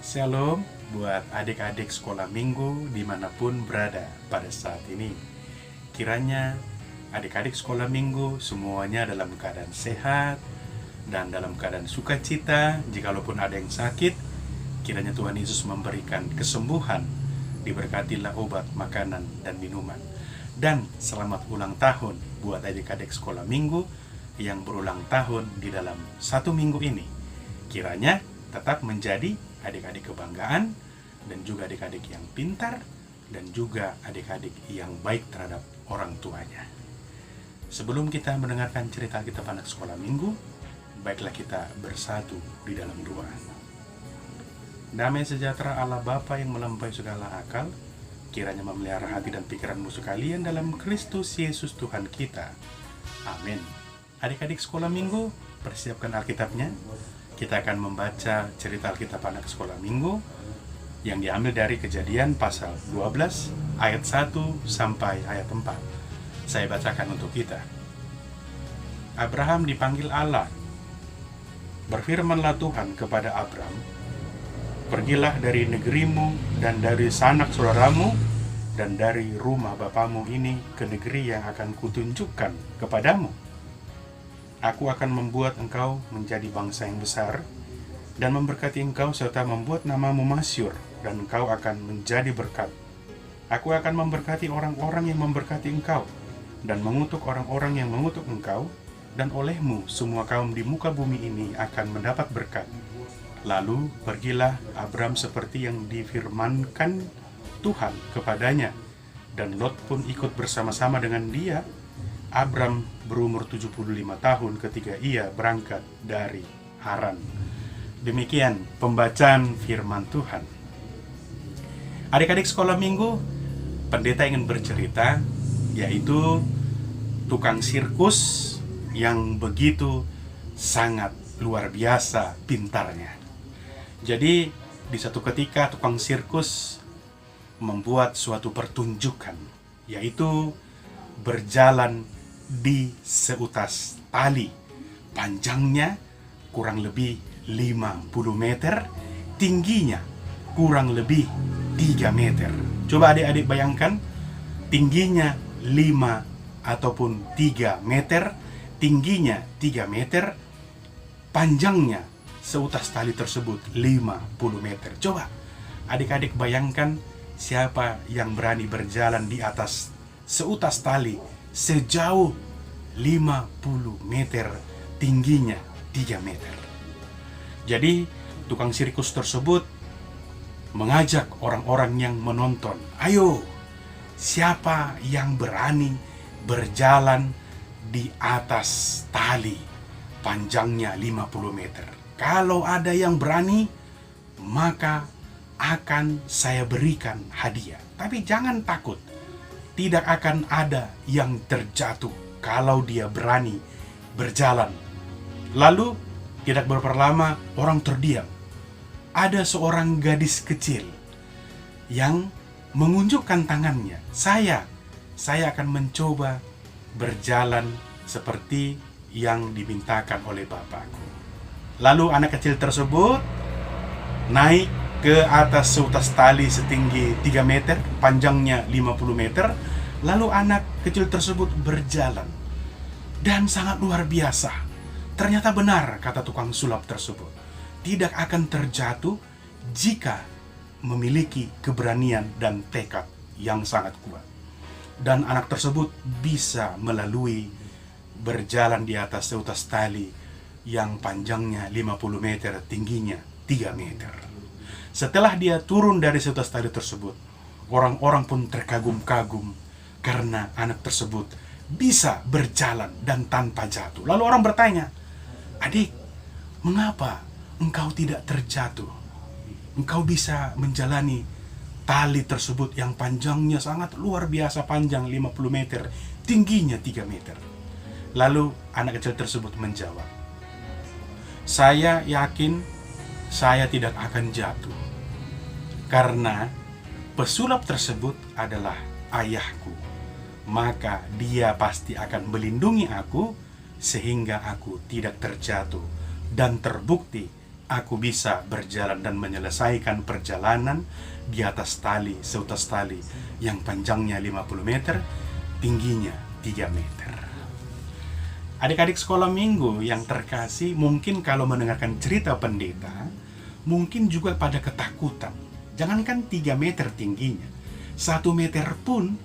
Shalom buat adik-adik sekolah minggu dimanapun berada pada saat ini. Kiranya adik-adik sekolah minggu semuanya dalam keadaan sehat dan dalam keadaan sukacita. Jikalaupun ada yang sakit, kiranya Tuhan Yesus memberikan kesembuhan, diberkatilah obat, makanan, dan minuman. Dan selamat ulang tahun buat adik-adik sekolah minggu yang berulang tahun di dalam satu minggu ini. Kiranya tetap menjadi adik-adik kebanggaan dan juga adik-adik yang pintar dan juga adik-adik yang baik terhadap orang tuanya. Sebelum kita mendengarkan cerita kita anak sekolah minggu, baiklah kita bersatu di dalam doa. Damai sejahtera Allah Bapa yang melampaui segala akal, kiranya memelihara hati dan pikiran musuh kalian dalam Kristus Yesus Tuhan kita. Amin. Adik-adik sekolah minggu, persiapkan Alkitabnya. Kita akan membaca cerita Alkitab anak sekolah minggu yang diambil dari Kejadian pasal 12 ayat 1 sampai ayat 4. Saya bacakan untuk kita. Abraham dipanggil Allah. Berfirmanlah Tuhan kepada Abram, "Pergilah dari negerimu dan dari sanak saudaramu dan dari rumah bapamu ini ke negeri yang akan kutunjukkan kepadamu. Aku akan membuat engkau menjadi bangsa yang besar dan memberkati engkau serta membuat namamu masyhur, dan engkau akan menjadi berkat. Aku akan memberkati orang-orang yang memberkati engkau dan mengutuk orang-orang yang mengutuk engkau, dan olehmu semua kaum di muka bumi ini akan mendapat berkat." Lalu pergilah Abram seperti yang difirmankan Tuhan kepadanya, dan Lot pun ikut bersama-sama dengan dia. Abram berumur 75 tahun ketika ia berangkat dari Haran. Demikian pembacaan firman Tuhan. Adik-adik sekolah minggu, pendeta ingin bercerita, yaitu tukang sirkus yang begitu sangat luar biasa pintarnya. Jadi di satu ketika tukang sirkus membuat suatu pertunjukan, yaitu berjalan di seutas tali, panjangnya kurang lebih 50 meter, tingginya kurang lebih 3 meter. Coba adik-adik bayangkan, tingginya 5 ataupun 3 meter, tingginya 3 meter, panjangnya seutas tali tersebut 50 meter. Coba adik-adik bayangkan, siapa yang berani berjalan di atas seutas tali sejauh 50 meter, tingginya 3 meter. Jadi tukang sirkus tersebut mengajak orang-orang yang menonton, "Ayo, siapa yang berani berjalan di atas tali panjangnya 50 meter? Kalau ada yang berani, maka akan saya berikan hadiah. Tapi jangan takut, tidak akan ada yang terjatuh kalau dia berani berjalan." Lalu tidak berapa lama orang terdiam. Ada seorang gadis kecil yang mengunjukkan tangannya. Saya akan mencoba berjalan seperti yang dimintakan oleh Bapakku. Lalu anak kecil tersebut naik ke atas seutas tali setinggi 3 meter, panjangnya 50 meter. Lalu anak kecil tersebut berjalan, dan sangat luar biasa. Ternyata benar kata tukang sulap tersebut, tidak akan terjatuh jika memiliki keberanian dan tekad yang sangat kuat. Dan anak tersebut bisa melalui berjalan di atas seutas tali yang panjangnya 50 meter, tingginya 3 meter. Setelah dia turun dari seutas tali tersebut, orang-orang pun terkagum-kagum karena anak tersebut bisa berjalan dan tanpa jatuh. Lalu orang bertanya, "Adik, mengapa engkau tidak terjatuh? Engkau bisa menjalani tali tersebut yang panjangnya sangat luar biasa panjang 50 meter, tingginya 3 meter. Lalu anak kecil tersebut menjawab, "Saya yakin saya tidak akan jatuh, karena pesulap tersebut adalah ayahku. Maka dia pasti akan melindungi aku sehingga aku tidak terjatuh, dan terbukti aku bisa berjalan dan menyelesaikan perjalanan di atas tali, seutas tali yang panjangnya 50 meter, tingginya 3 meter. Adik-adik sekolah minggu yang terkasih, mungkin kalau mendengarkan cerita pendeta, mungkin juga pada ketakutan. Jangankan 3 meter tingginya, 1 meter pun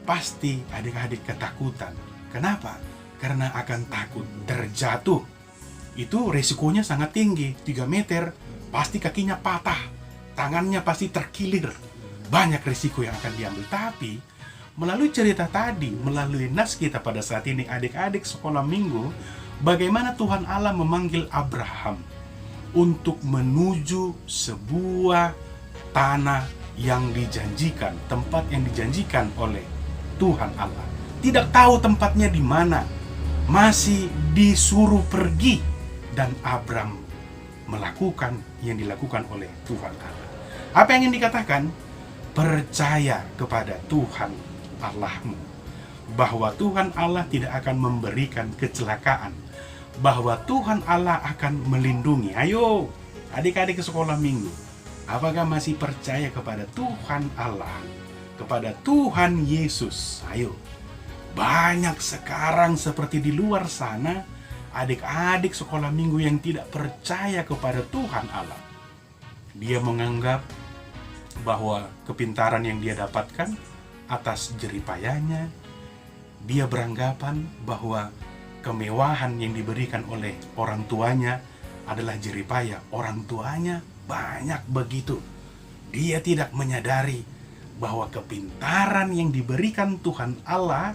pasti adik-adik ketakutan. Kenapa? Karena akan takut terjatuh. Itu resikonya sangat tinggi. 3 meter, pasti kakinya patah, tangannya pasti terkilir. Banyak risiko yang akan diambil. Tapi melalui cerita tadi, melalui nas kita pada saat ini, adik-adik sekolah minggu, bagaimana Tuhan Allah memanggil Abraham untuk menuju sebuah tanah yang dijanjikan, tempat yang dijanjikan oleh Tuhan Allah. Tidak tahu tempatnya di mana, masih disuruh pergi, dan Abraham melakukan yang dilakukan oleh Tuhan Allah. Apa yang ingin dikatakan? Percaya kepada Tuhan Allahmu, bahwa Tuhan Allah tidak akan memberikan kecelakaan, bahwa Tuhan Allah akan melindungi. Ayo, adik-adik ke sekolah minggu, apakah masih percaya kepada Tuhan Allah, kepada Tuhan Yesus? Ayo. Banyak sekarang seperti di luar sana, adik-adik sekolah minggu yang tidak percaya kepada Tuhan Allah. Dia menganggap bahwa kepintaran yang dia dapatkan atas jeripayanya. Dia beranggapan bahwa kemewahan yang diberikan oleh orang tuanya adalah jeripaya. Orang tuanya banyak begitu. Dia tidak menyadari bahwa kepintaran yang diberikan Tuhan Allah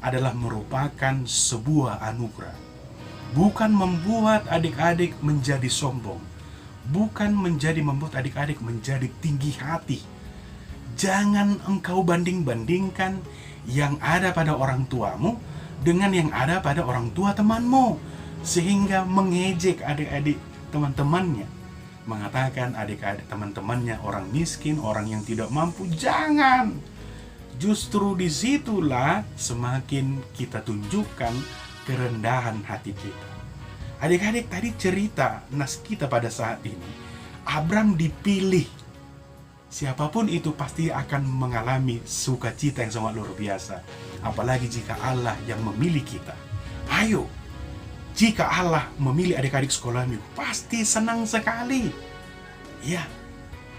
adalah merupakan sebuah anugerah. Bukan membuat adik-adik menjadi sombong, bukan membuat adik-adik menjadi tinggi hati. Jangan engkau banding-bandingkan yang ada pada orang tuamu dengan yang ada pada orang tua temanmu, sehingga mengejek adik-adik teman-temannya, mengatakan adik-adik teman-temannya orang miskin, orang yang tidak mampu. Jangan. Justru disitulah semakin kita tunjukkan kerendahan hati kita. Adik-adik, tadi cerita nas kita pada saat ini, Abraham dipilih. Siapapun itu pasti akan mengalami sukacita yang sangat luar biasa. Apalagi jika Allah yang memilih kita. Ayo, jika Allah memilih adik-adik sekolah minggu, pasti senang sekali. Ya,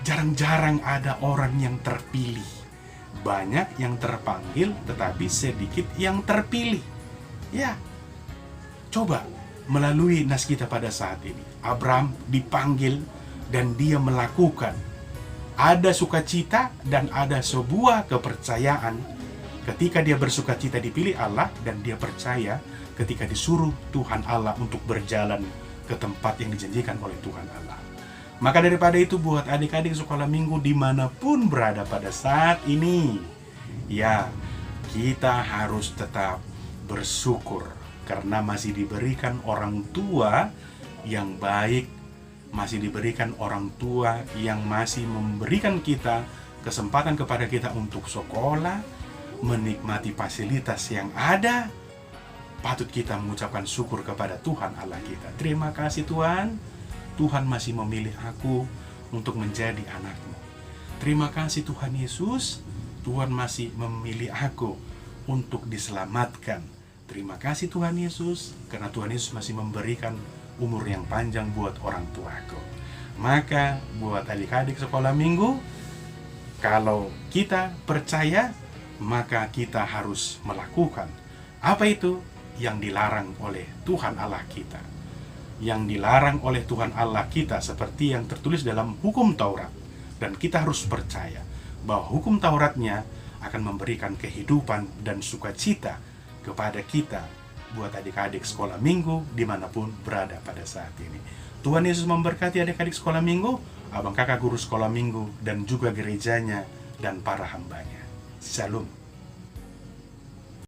jarang-jarang ada orang yang terpilih. Banyak yang terpanggil, tetapi sedikit yang terpilih. Ya, coba melalui nas kita pada saat ini, Abraham dipanggil dan dia melakukan. Ada sukacita dan ada sebuah kepercayaan ketika dia bersukacita dipilih Allah, dan dia percaya ketika disuruh Tuhan Allah untuk berjalan ke tempat yang dijanjikan oleh Tuhan Allah. Maka daripada itu, buat adik-adik sekolah minggu dimanapun berada pada saat ini, ya, kita harus tetap bersyukur karena masih diberikan orang tua yang baik, masih diberikan orang tua yang masih memberikan kita kesempatan kepada kita untuk sekolah, menikmati fasilitas yang ada. Patut kita mengucapkan syukur kepada Tuhan Allah kita. Terima kasih Tuhan, Tuhan masih memilih aku untuk menjadi anakmu. Terima kasih Tuhan Yesus, Tuhan masih memilih aku untuk diselamatkan. Terima kasih Tuhan Yesus, karena Tuhan Yesus masih memberikan umur yang panjang buat orang tuaku. Maka buat adik-adik sekolah minggu, kalau kita percaya, maka kita harus melakukan apa itu yang dilarang oleh Tuhan Allah kita. Yang dilarang oleh Tuhan Allah kita seperti yang tertulis dalam hukum Taurat. Dan kita harus percaya bahwa hukum Tauratnya akan memberikan kehidupan dan sukacita kepada kita, buat adik-adik sekolah minggu dimanapun berada pada saat ini. Tuhan Yesus memberkati adik-adik sekolah minggu, abang kakak guru sekolah minggu, dan juga gerejanya dan para hambanya. Shalom.